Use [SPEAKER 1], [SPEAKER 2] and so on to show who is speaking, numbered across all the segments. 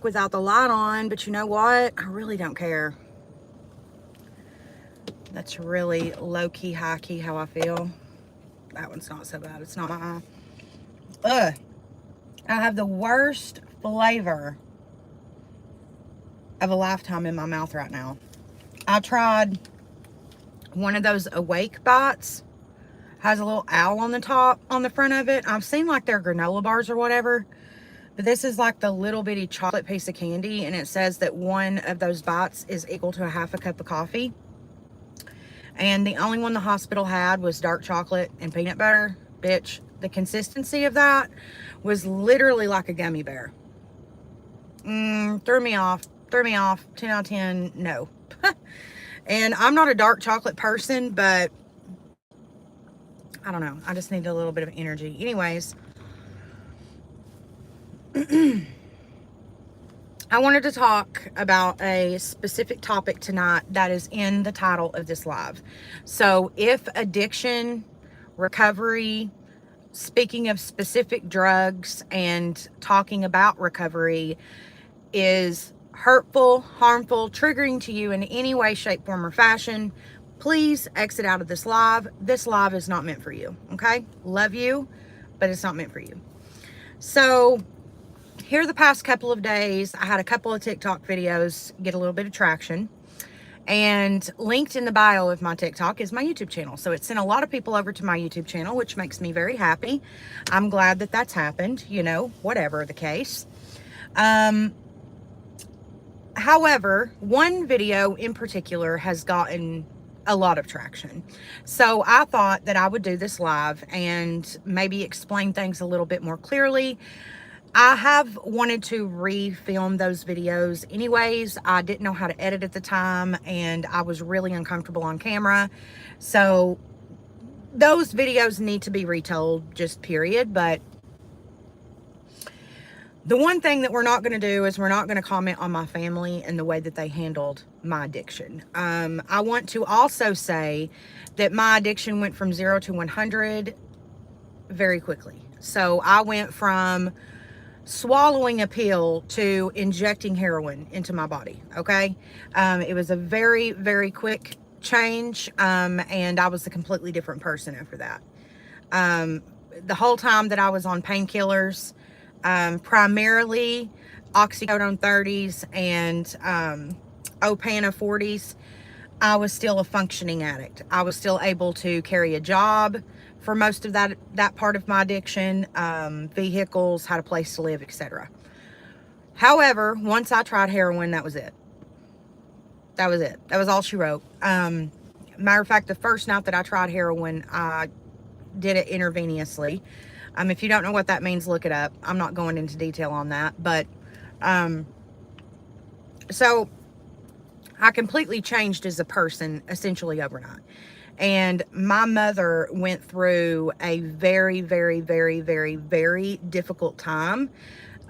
[SPEAKER 1] without the light on, but you know what? I really don't care. That's really low-key, high-key how I feel. That one's not so bad. It's not my eye. Ugh. I have the worst flavor of a lifetime in my mouth right now. I tried one of those Awake bites. Has a little owl on the top, on the front of it. I've seen like their granola bars or whatever. But this is like the little bitty chocolate piece of candy. And it says that one of those bites is equal to a half a cup of coffee. And the only one the hospital had was dark chocolate and peanut butter. Bitch, the consistency of that was literally like a gummy bear. Threw me off. 10 out of 10, no. And I'm not a dark chocolate person, but I don't know. I just need a little bit of energy. Anyways, I wanted to talk about a specific topic tonight that is in the title of this live. So if addiction, recovery, speaking of specific drugs and talking about recovery is hurtful, harmful, triggering to you in any way, shape, form, or fashion, please exit out of this live. This live is not meant for you, okay? Love you, but it's not meant for you. So here the past couple of days, I had a couple of TikTok videos get a little bit of traction. And linked in the bio of my TikTok is my YouTube channel. So it sent a lot of people over to my YouTube channel, which makes me very happy. I'm glad that that's happened, you know, whatever the case. However, one video in particular has gotten a lot of traction. So I thought that I would do this live and maybe explain things a little bit more clearly. I have wanted to re-film those videos anyways. I didn't know how to edit at the time and I was really uncomfortable on camera. So those videos need to be retold, just period. But the one thing that we're not going to do is we're not going to comment on my family and the way that they handled my addiction. I want to also say that my addiction went from 0 to 100 very quickly. So I went from swallowing a pill to injecting heroin into my body, okay? It was a very, very quick change, and I was a completely different person after that. The whole time that I was on painkillers, primarily oxycodone 30s and Opana 40s, I was still a functioning addict. I was still able to carry a job for most of that part of my addiction, vehicles, had a place to live, etc. However, once I tried heroin, that was it. That was it. That was all she wrote. Matter of fact, the first night that I tried heroin, I did it intravenously. If you don't know what that means, look it up. I'm not going into detail on that. But, so I completely changed as a person, essentially overnight. And my mother went through a very, very, very, very, very difficult time.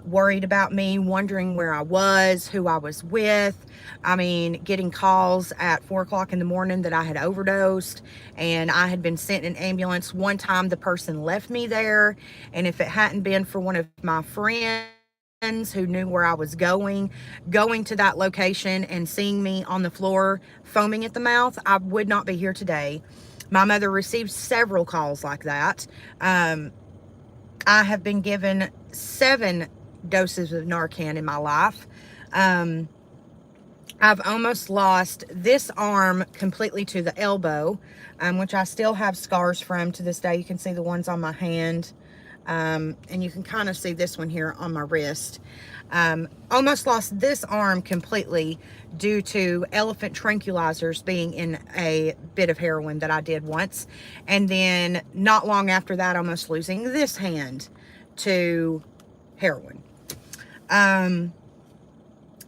[SPEAKER 1] Worried about me, wondering where I was, who I was with. I mean, getting calls at 4 o'clock in the morning that I had overdosed and I had been sent in an ambulance. One time the person left me there, and if it hadn't been for one of my friends who knew where I was going to that location and seeing me on the floor foaming at the mouth, I would not be here today. My mother received several calls like that. I have been given 7 doses of Narcan in my life. I've almost lost this arm completely to the elbow, which I still have scars from to this day. You can see the ones on my hand, and you can kind of see this one here on my wrist. Almost lost this arm completely due to elephant tranquilizers being in a bit of heroin that I did once. And then not long after that, almost losing this hand to heroin.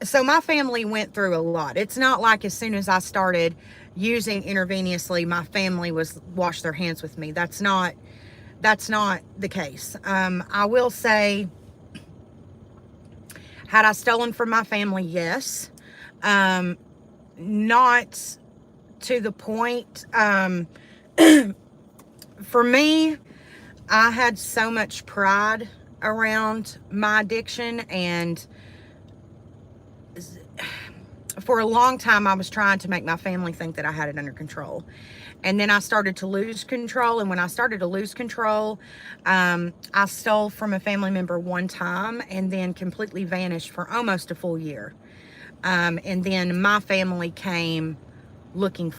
[SPEAKER 1] So my family went through a lot. It's not like as soon as I started using intravenously, my family was washed their hands with me. That's not the case. I will say, had I stolen from my family? Yes. Not to the point. For me, I had so much pride around my addiction, and for a long time, I was trying to make my family think that I had it under control. And then I started to lose control. And when I started to lose control, I stole from a family member one time and then completely vanished for almost a full year. And then my family came looking